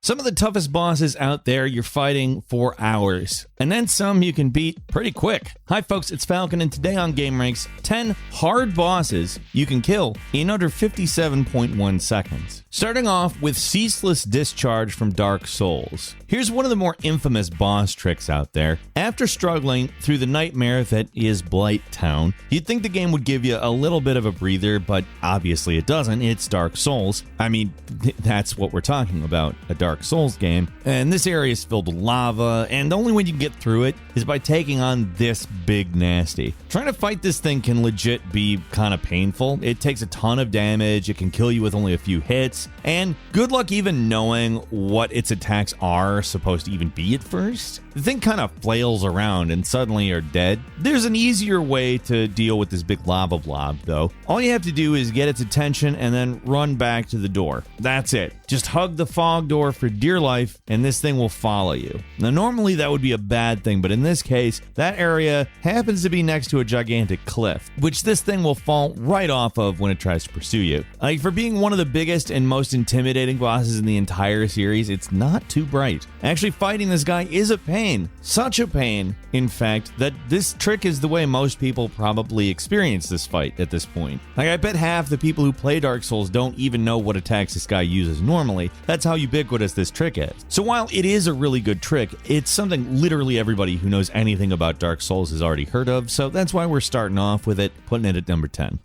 Some of the toughest bosses out there you're fighting for hours, and then some you can beat pretty quick. Hi folks, it's Falcon, and today on Gameranx, 10 hard bosses you can kill in under 57.1 seconds. Starting off with Ceaseless Discharge from Dark Souls. Here's one of the more infamous boss tricks out there. After struggling through the nightmare that is Blight Town, you'd think the game would give you a little bit of a breather, but obviously it doesn't. It's Dark Souls. I mean, that's what we're talking about, a Dark Souls game. And this area is filled with lava, and the only way you can get through it is by taking on this big nasty. Trying to fight this thing can legit be kind of painful. It takes a ton of damage, it can kill you with only a few hits, and good luck even knowing what its attacks are supposed to even be at first. The thing kind of flails around and suddenly you're dead. There's an easier way to deal with this big lava blob though. All you have to do is get its attention and then run back to the door. That's it. Just hug the fog door for dear life and this thing will follow you. Now normally that would be a bad thing, but in this case, that area happens to be next to a gigantic cliff, which this thing will fall right off of when it tries to pursue you. Like, for being one of the biggest and most intimidating bosses in the entire series, it's not too bright. Actually, fighting this guy is a pain. Such a pain, in fact, that this trick is the way most people probably experience this fight at this point. Like, I bet half the people who play Dark Souls don't even know what attacks this guy uses normally. That's how ubiquitous this trick is. So while it is a really good trick, it's something literally everybody who knows anything about Dark Souls has already heard of, so that's why we're starting off with it, putting it at number 10.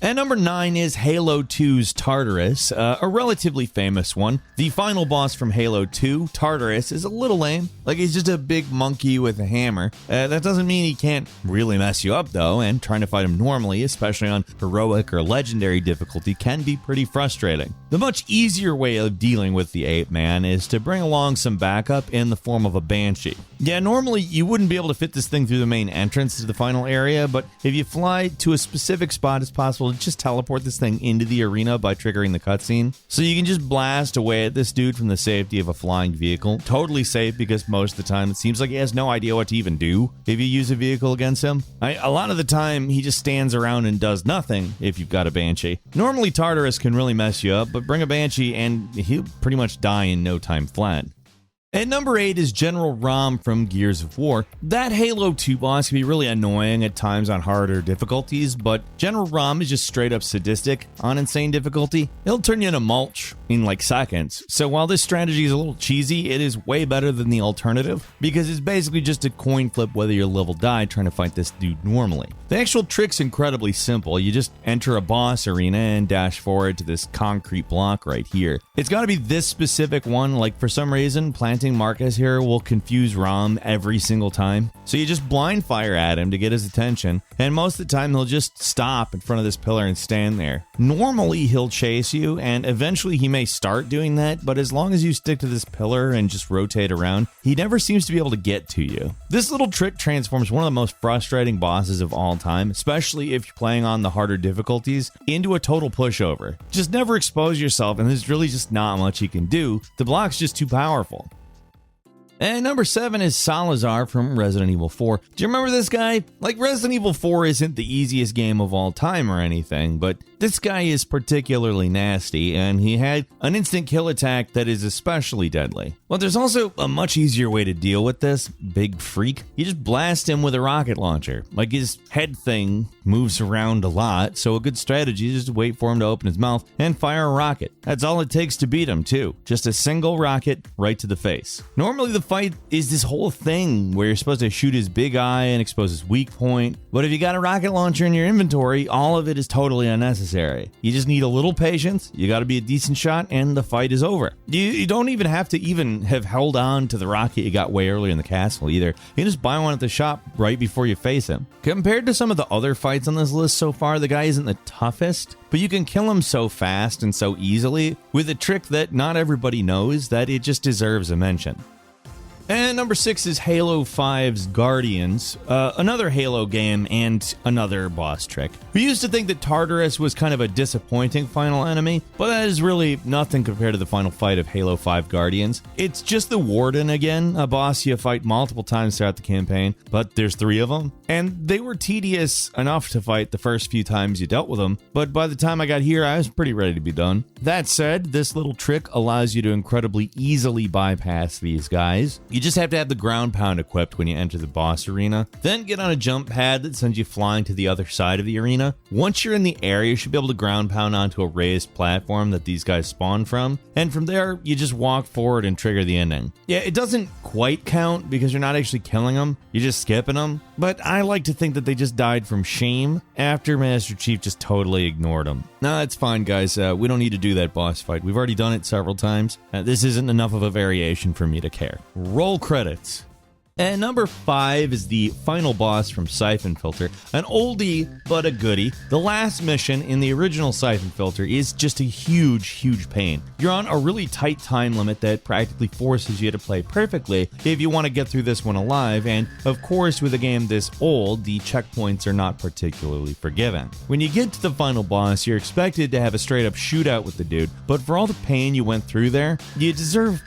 And number 9 is Halo 2's Tartarus, a relatively famous one. The final boss from Halo 2, Tartarus, is a little lame. Like, he's just a big monkey with a hammer. That doesn't mean he can't really mess you up, though, and trying to fight him normally, especially on heroic or legendary difficulty, can be pretty frustrating. The much easier way of dealing with the ape man is to bring along some backup in the form of a banshee. Yeah, normally you wouldn't be able to fit this thing through the main entrance to the final area, but if you fly to a specific spot, it's possible to just teleport this thing into the arena by triggering the cutscene. So you can just blast away at this dude from the safety of a flying vehicle. Totally safe because most of the time it seems like he has no idea what to even do if you use a vehicle against him. A lot of the time he just stands around and does nothing if you've got a banshee. Normally Tartarus can really mess you up, but bring a banshee and he'll pretty much die in no time flat. At number 8 is General Rom from Gears of War. That Halo 2 boss can be really annoying at times on harder difficulties, but General Rom is just straight up sadistic on insane difficulty. He'll turn you into mulch in like seconds. So while this strategy is a little cheesy, it is way better than the alternative because it's basically just a coin flip whether your level die trying to fight this dude normally. The actual trick's incredibly simple. You just enter a boss arena and dash forward to this concrete block right here. It's got to be this specific one, like for some reason planting Marcus here will confuse Rom every single time. So you just blind fire at him to get his attention, and most of the time he'll just stop in front of this pillar and stand there. Normally he'll chase you, and eventually he may start doing that, but as long as you stick to this pillar and just rotate around, he never seems to be able to get to you. This little trick transforms one of the most frustrating bosses of all time, especially if you're playing on the harder difficulties, into a total pushover. Just never expose yourself, and there's really just not much you can do. The block's just too powerful. And number 7 is Salazar from Resident Evil 4. Do you remember this guy? Like, Resident Evil 4 isn't the easiest game of all time or anything, but this guy is particularly nasty, and he had an instant kill attack that is especially deadly. But there's also a much easier way to deal with this big freak. You just blast him with a rocket launcher. Like, his head thing moves around a lot, so a good strategy is just to wait for him to open his mouth and fire a rocket. That's all it takes to beat him, too. Just a single rocket right to the face. Normally, the fight is this whole thing where you're supposed to shoot his big eye and expose his weak point, but if you got a rocket launcher in your inventory, all of it is totally unnecessary. You just need a little patience, you gotta be a decent shot, and the fight is over. You don't even have to even have held on to the rocket you got way earlier in the castle either. You can just buy one at the shop right before you face him. Compared to some of the other fights on this list so far, the guy isn't the toughest, but you can kill him so fast and so easily with a trick that not everybody knows that it just deserves a mention. And And number 6 is Halo 5's Guardians, another Halo game and another boss trick. We used to think that Tartarus was kind of a disappointing final enemy, but that is really nothing compared to the final fight of Halo 5 Guardians. It's just the Warden again, a boss you fight multiple times throughout the campaign, but there's 3 of them, and they were tedious enough to fight the first few times you dealt with them, but by the time I got here, I was pretty ready to be done. That said, this little trick allows you to incredibly easily bypass these guys. You just have to have the ground pound equipped when you enter the boss arena, then get on a jump pad that sends you flying to the other side of the arena. Once you're in the area, you should be able to ground pound onto a raised platform that these guys spawn from, and from there, you just walk forward and trigger the ending. Yeah, it doesn't quite count because you're not actually killing them, you're just skipping them, but I like to think that they just died from shame after Master Chief just totally ignored them. Nah, it's fine, guys. We don't need to do that boss fight. We've already done it several times. This isn't enough of a variation for me to care. Roll credits. And number 5 is the final boss from Siphon Filter, an oldie but a goodie. The last mission in the original Siphon Filter is just a huge pain. You're on a really tight time limit that practically forces you to play perfectly if you want to get through this one alive, and of course with a game this old, the checkpoints are not particularly forgiving. When you get to the final boss, you're expected to have a straight up shootout with the dude, but for all the pain you went through there, you deserve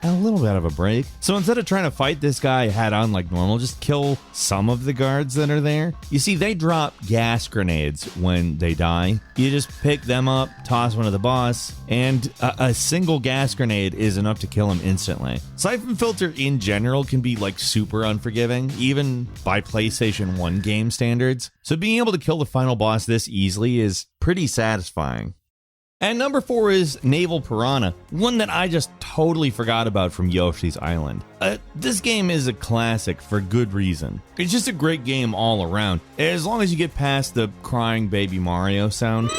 a little bit of a break. So instead of trying to fight this guy head on like normal, just kill some of the guards that are there. You see, they drop gas grenades when they die. You just pick them up, toss one to the boss, and a single gas grenade is enough to kill him instantly. Siphon Filter in general can be like super unforgiving, even by PlayStation 1 game standards. So being able to kill the final boss this easily is pretty satisfying. And number 4 is Naval Piranha, one that I just totally forgot about from Yoshi's Island. This game is a classic for good reason. It's just a great game all around, as long as you get past the crying baby Mario sound.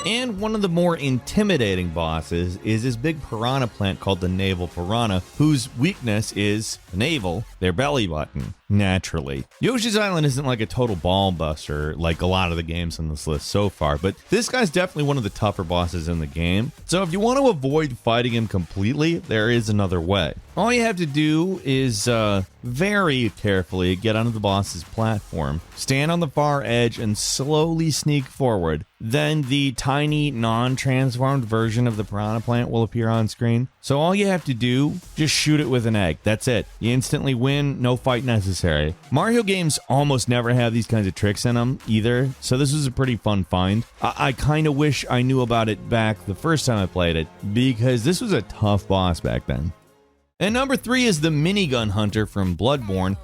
And one of the more intimidating bosses is this big piranha plant called the Naval Piranha, whose weakness is navel, their belly button, naturally. Yoshi's Island isn't like a total ball buster like a lot of the games on this list so far, but this guy's definitely one of the tougher bosses in the game. So if you want to avoid fighting him completely, there is another way. All you have to do is very carefully get onto the boss's platform, stand on the far edge, and slowly sneak forward. Then the tiny non-transformed version of the piranha plant will appear on screen. So all you have to do, just shoot it with an egg. That's it. You instantly win, no fight necessary. Mario games almost never have these kinds of tricks in them either, so this was a pretty fun find. I kind of wish I knew about it back the first time I played it, because this was a tough boss back then. And number 3 is the minigun hunter from Bloodborne.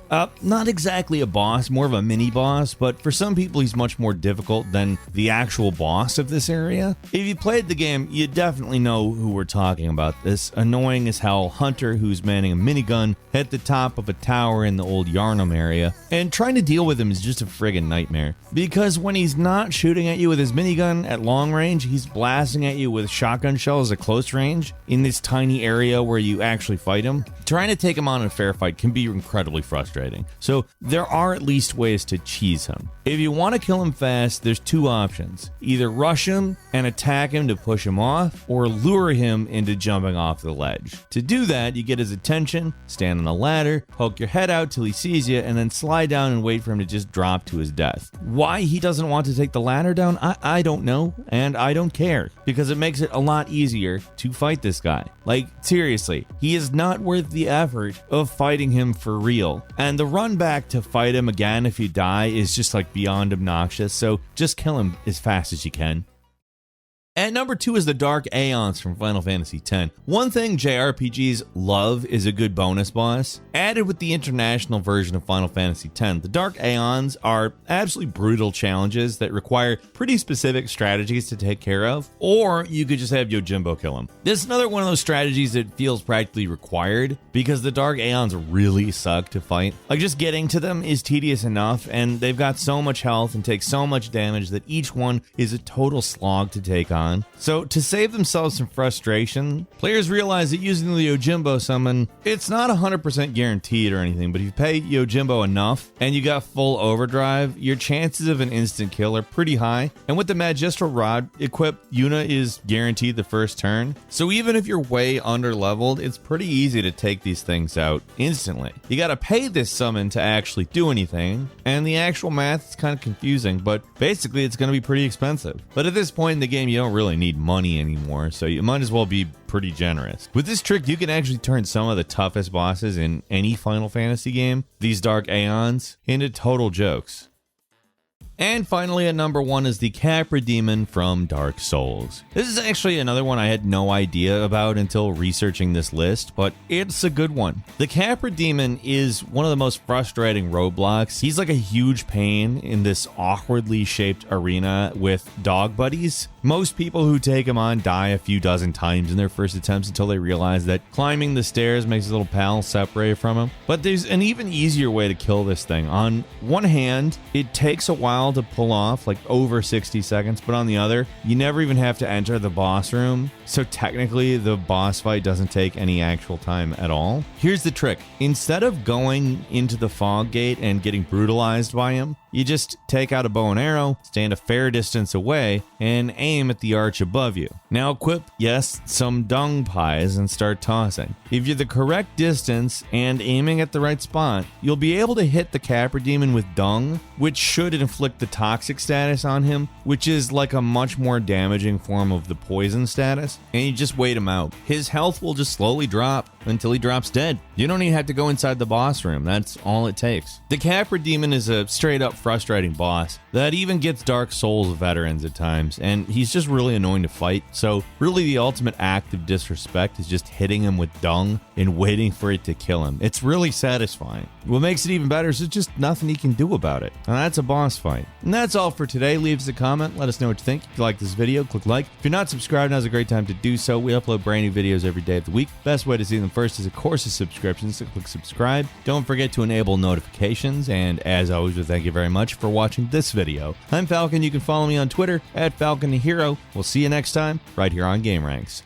Not exactly a boss, more of a mini-boss, but for some people he's much more difficult than the actual boss of this area. If you played the game, you definitely know who we're talking about. This annoying as hell hunter who's manning a minigun at the top of a tower in the old Yarnum area, and trying to deal with him is just a friggin' nightmare. Because when he's not shooting at you with his minigun at long range, he's blasting at you with shotgun shells at close range in this tiny area where you actually fight him. Trying to take him on in a fair fight can be incredibly frustrating. So there are at least ways to cheese him. If you want to kill him fast, there's 2 options. Either rush him and attack him to push him off, or lure him into jumping off the ledge. To do that, you get his attention, stand on a ladder, poke your head out till he sees you, and then slide down and wait for him to just drop to his death. Why he doesn't want to take the ladder down, I don't know, and I don't care, because it makes it a lot easier to fight this guy. Like, seriously, he is not worth the effort of fighting him for real. And the run back to fight him again if you die is just like beyond obnoxious, so just kill him as fast as you can. And number 2 is the Dark Aeons from Final Fantasy X. One thing JRPGs love is a good bonus boss. Added with the international version of Final Fantasy X, the Dark Aeons are absolutely brutal challenges that require pretty specific strategies to take care of, or you could just have Yojimbo kill him. This is another one of those strategies that feels practically required because the Dark Aeons really suck to fight. Like, just getting to them is tedious enough, and they've got so much health and take so much damage that each one is a total slog to take on. con. So to save themselves some frustration, players realize that using the Yojimbo summon, it's not 100% guaranteed or anything, but if you pay Yojimbo enough and you got full overdrive, your chances of an instant kill are pretty high. And with the Magistral Rod equipped, Yuna is guaranteed the first turn. So even if you're way under leveled, it's pretty easy to take these things out instantly. You gotta pay this summon to actually do anything, and the actual math is kind of confusing, but basically it's gonna be pretty expensive. But at this point in the game, you don't really need money anymore, so you might as well be pretty generous. With this trick, you can actually turn some of the toughest bosses in any Final Fantasy game, these dark aeons, into total jokes. And finally, at number 1 is the Capra Demon from Dark Souls. This is actually another one I had no idea about until researching this list, but it's a good one. The Capra Demon is one of the most frustrating roadblocks. He's like a huge pain in this awkwardly shaped arena with dog buddies. Most people who take him on die a few dozen times in their first attempts until they realize that climbing the stairs makes his little pal separate from him. But there's an even easier way to kill this thing. On one hand, it takes a while to pull off, like over 60 seconds, but on the other, you never even have to enter the boss room, so technically the boss fight doesn't take any actual time at all. Here's the trick. Instead of going into the fog gate and getting brutalized by him, you just take out a bow and arrow, stand a fair distance away, and aim at the arch above you. Now equip, yes, some dung pies and start tossing. If you're the correct distance and aiming at the right spot, you'll be able to hit the Capra Demon with dung, which should inflict the toxic status on him, which is like a much more damaging form of the poison status, and you just wait him out. His health will just slowly drop until he drops dead. You don't even have to go inside the boss room, that's all it takes. The Capra Demon is a straight up frustrating boss that even gets Dark Souls veterans at times, and he's just really annoying to fight, so really the ultimate act of disrespect is just hitting him with dung and waiting for it to kill him. It's really satisfying. What makes it even better is there's just nothing he can do about it, and that's a boss fight. And that's all for today. Leave us a comment, let us know what you think. If you like this video, click like. If you're not subscribed, now's a great time to do so. We upload brand new videos every day of the week. Best way to see them first is, of course, a subscription, so click subscribe. Don't forget to enable notifications, and as always, we thank you very much for watching this video. I'm Falcon. You can follow me on Twitter at FalconTheHero. We'll see you next time right here on gameranx.